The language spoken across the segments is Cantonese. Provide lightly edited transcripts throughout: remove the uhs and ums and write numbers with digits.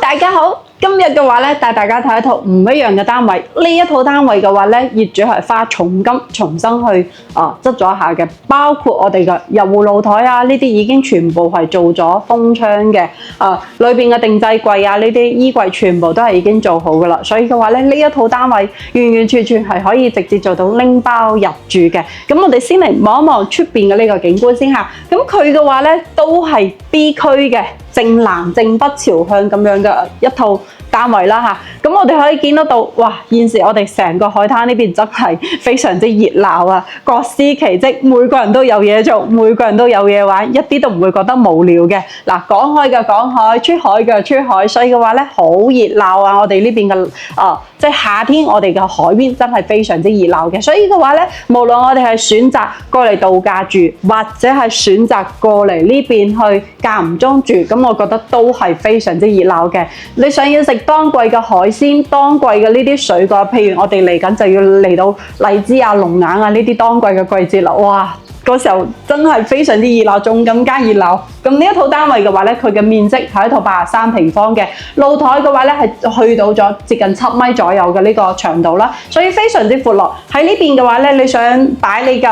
大家好，今日嘅話咧，帶大家睇一套唔一樣嘅單位。呢一套單位嘅話咧，業主係花重金重新去執咗下嘅，包括我哋嘅入戶露台啊，呢啲已經全部係做咗封窗嘅。裏邊嘅定制櫃啊，呢啲衣櫃全部都係已經做好噶啦。所以嘅話咧，呢一套單位完完全全係可以直接做到拎包入住嘅。咁我哋先嚟望一望出邊嘅呢個景觀先嚇。咁佢嘅話咧都係 B 區嘅。正南正北朝向咁樣嘅一套單位啦嚇，咁我哋可以見得到，哇！現時我哋成個海灘呢邊真係非常之熱鬧啊，各司其職，每個人都有嘢做，每個人都有嘢玩，一啲都唔會覺得無聊嘅。嗱，講海嘅講海，出海嘅出海，所以嘅話咧好熱鬧啊！我哋呢邊嘅即係夏天，我哋嘅海邊真係非常之熱鬧嘅。所以嘅話咧，無論我哋係選擇過嚟度假住，或者係選擇過嚟呢邊去間唔中住，咁我覺得都係非常之熱鬧嘅。你想要食當季嘅海鮮，當季嘅呢啲水果，譬如我哋嚟緊就要嚟到荔枝啊、龍眼啊呢啲當季嘅季節啦，哇！嗰時候真係非常之熱鬧，仲更加熱鬧。咁呢一套單位嘅話咧，佢嘅面積係一套83平方嘅，露台嘅話咧係去到咗接近7米左右嘅呢個長度啦，所以非常之闊落。喺呢邊嘅話咧，你想擺你嘅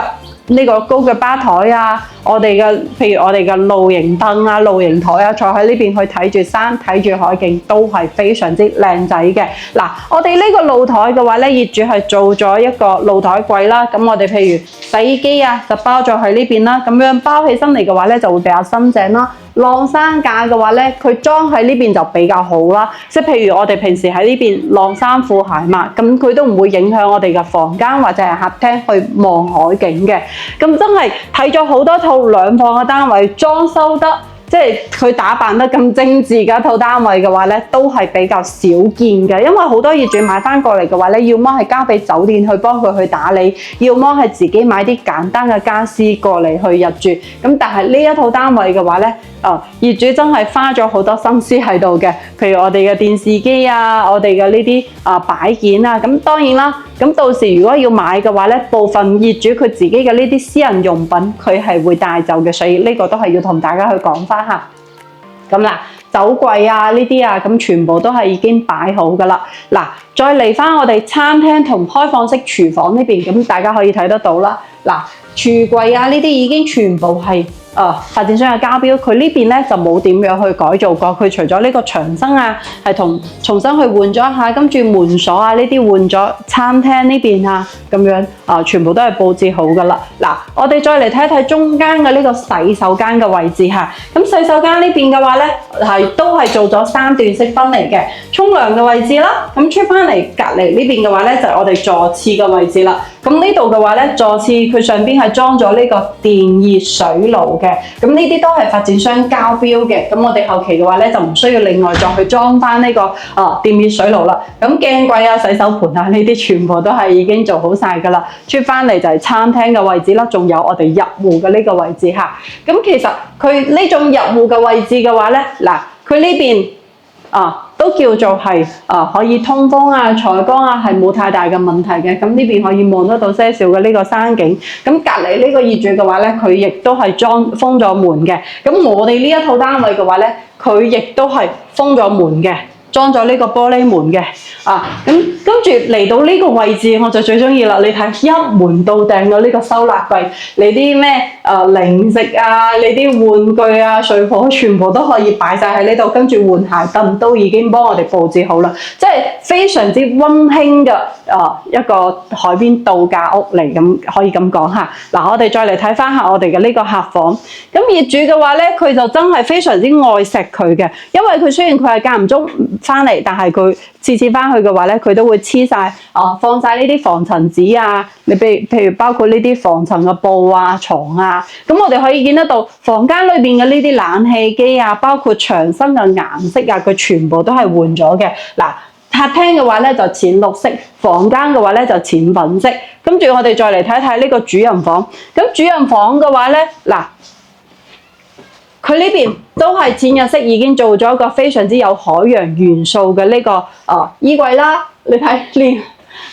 呢個高腳吧台啊，譬如我哋嘅露營凳啊、露營台啊，坐喺呢邊去睇住山、睇住海景，都係非常之靚仔嘅。嗱，我哋呢個露台嘅話咧，業主係做咗一個露台櫃啦。咁我哋譬如洗衣機啊，就包咗喺呢邊啦。咁樣包起身嚟嘅話咧，就會比較新淨啦。晾衫架嘅話咧，佢裝喺呢邊就比較好啦。即係譬如我哋平時喺呢邊晾衫褲鞋襪，咁佢都唔會影響我哋嘅房間或者係客廳去望海景嘅。咁真係睇咗好多套兩房嘅單位，裝修得即係佢打扮得咁精緻嘅一套單位嘅話咧，都係比較少見嘅。因為好多業主買翻過嚟嘅話咧，要麼係交俾酒店去幫佢去打理，要麼係自己買啲簡單嘅家私過嚟去入住。咁但係呢一套單位嘅話咧，業主真係花咗好多心思喺度嘅。譬如我哋嘅電視機啊，我哋嘅呢啲擺件啊，咁當然啦。咁到時如果要買嘅話咧，部分業主佢自己嘅呢啲私人用品，佢係會帶走嘅，所以呢個都係要同大家去講翻嚇。咁嗱，酒櫃啊呢啲啊，咁全部都係已經擺好噶啦。嗱，再嚟翻我哋餐廳同開放式廚房呢邊，咁大家可以睇得到啦。嗱，櫥櫃啊呢啲已經全部係發展商嘅交標，佢呢邊咧就冇點樣去改造過。佢除咗呢個牆身啊，係重新去換咗一下，跟住門鎖啊呢啲換咗，餐廳呢邊啊咁樣全部都係佈置好噶啦。嗱，我哋再嚟睇睇中間嘅呢個洗手間嘅位置嚇。咁洗手間呢邊嘅話咧，都係做咗3段式分離嘅沖涼嘅位置啦。咁出翻嚟隔離呢邊嘅話咧，就係我哋坐廁嘅位置啦。咁呢度嘅話咧，坐廁佢上邊係裝咗呢個電熱水爐嘅，咁呢啲都係發展商交標嘅。咁我哋後期嘅話咧，就唔需要另外再去裝翻呢個電熱水爐啦。咁鏡櫃啊、洗手盤啊呢啲全部都係已經做好晒㗎啦。出翻嚟就係餐廳嘅位置啦，仲有我哋入戶嘅呢個位置嚇。咁其實佢呢種入戶嘅位置嘅話咧，嗱，佢呢邊都叫做係可以通風啊、採光啊，係冇太大嘅問題嘅。咁呢邊可以望得到些少嘅呢個山景。咁隔離呢個業主嘅話咧，佢亦都係封咗門嘅。咁我哋呢一套單位嘅話咧，佢亦都係封咗門嘅。裝咗呢個玻璃門嘅，咁跟住嚟到呢個位置，我就最中意啦！你睇一門到頂嘅呢個收納櫃，你啲咩零食啊、你啲玩具啊、水果全部都可以擺晒喺呢度，跟住換鞋凳都已經幫我哋佈置好啦，即係非常之溫馨嘅一個海邊度假屋嚟，咁可以咁講下。嗱，我哋再嚟睇翻下我哋嘅呢個客房，咁業主嘅話咧，佢就真係非常之愛錫佢嘅，因為佢雖然佢係間唔中翻嚟，但係佢次次翻去嘅話咧，佢都會黐晒放晒呢啲防塵紙啊，你譬如包括呢啲防塵嘅布啊、床啊，咁我哋可以見得到房間裏邊嘅呢啲冷氣機啊，包括牆身嘅顏色啊，佢全部都係換咗嘅。嗱，客廳嘅話咧就淺綠色，房間嘅話咧就淺粉色。跟住我哋再嚟睇睇呢個主人房，咁主人房嘅話咧，嗱，佢呢邊都係淺日式，已經做咗一個非常之有海洋元素嘅呢個衣櫃啦。你睇連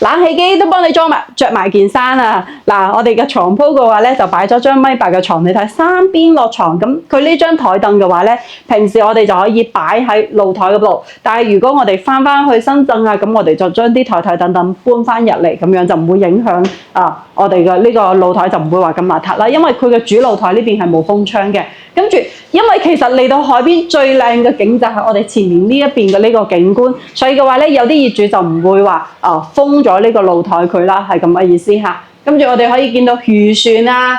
冷氣機都幫你裝埋着埋件衫啊！嗱，我哋嘅床鋪嘅話咧，就擺咗張米八嘅床，你睇三邊落床。咁佢呢張台凳嘅話咧，平時我哋就可以擺喺露台嗰度。但係如果我哋翻去深圳啊，咁我哋就將啲台凳搬翻入嚟，咁樣就唔會影響我哋嘅呢個露台就唔會話咁邋遢啦。因為佢嘅主露台呢邊係冇風窗嘅。跟住，因為其實嚟到海邊最靚嘅景就係我哋前面呢一邊嘅呢個景觀，所以嘅話咧，有啲業主就唔會話封咗呢個露台佢啦，係咁嘅意思嚇。跟住我哋可以見到漁船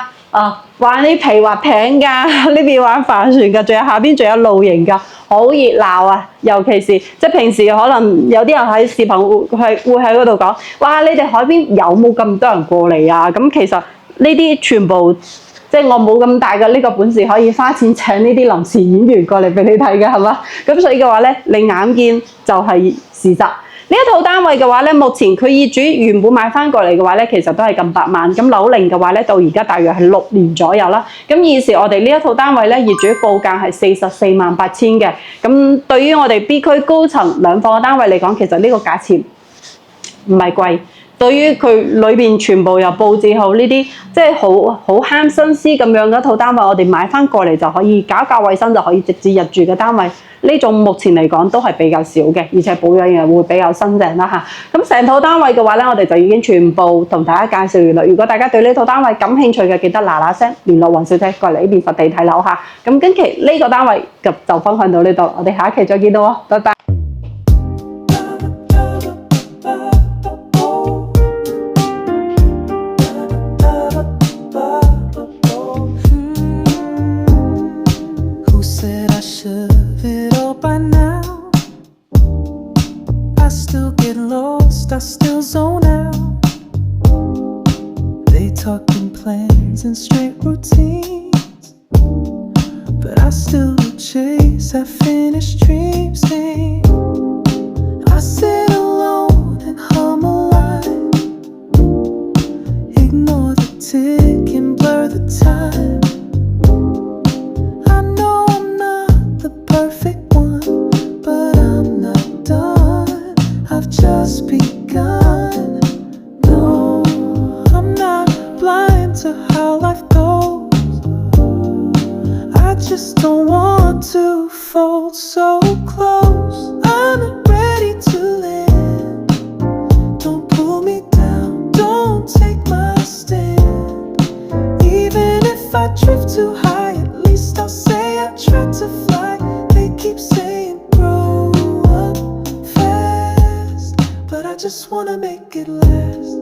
玩啲皮劃艇㗎，呢邊玩帆船㗎，仲有下邊仲有露營㗎，好熱鬧啊！尤其是即係平時可能有啲人喺視頻會喺嗰度講，哇！你哋海邊有冇咁多人過嚟啊？咁其實呢啲全部。即係我冇咁大嘅呢個本事可以花錢請呢啲臨時演員過嚟俾你睇嘅，係嘛？咁所以嘅話咧，你眼見就係事實。呢一套單位嘅話咧，目前佢業主原本買翻過嚟嘅話咧，其實都係近8萬。咁樓齡嘅話咧，到而家大約係6年左右啦。咁現時我哋呢一套單位咧，業主報價係448000嘅。咁對於我哋 B 區高層兩房嘅單位嚟講，其實呢個價錢唔係貴。對於佢裏邊全部又佈置好呢啲，即係好慳心思咁樣嘅一套單位，我哋買翻過嚟就可以搞衛生就可以直接入住嘅單位，呢種目前嚟講都係比較少嘅，而且保養又會比較新淨啦嚇。咁成套單位嘅話咧，我哋就已經全部同大家介紹完啦。如果大家對呢套單位感興趣嘅，記得嗱聲聯絡黃小姐過嚟呢邊實地睇樓嚇。咁今期呢個單位就分享到呢度，我哋下一期再見到喎，拜拜。I still zone out. They talking plans and straight routines, but I still chase that finished dream scene. I sit alone and hum a line, ignore the tick and blur the time. I know I'm not the perfect one, but I'm not done. I've just begun. No, I'm not blind to how life goes. I just don't want to fold so close. I'm not ready to land. Don't pull me down, don't take my stand. Even if I drift too high, at least I'll say I tried to fly. They keep saying grow up fast, but I just wanna make it last.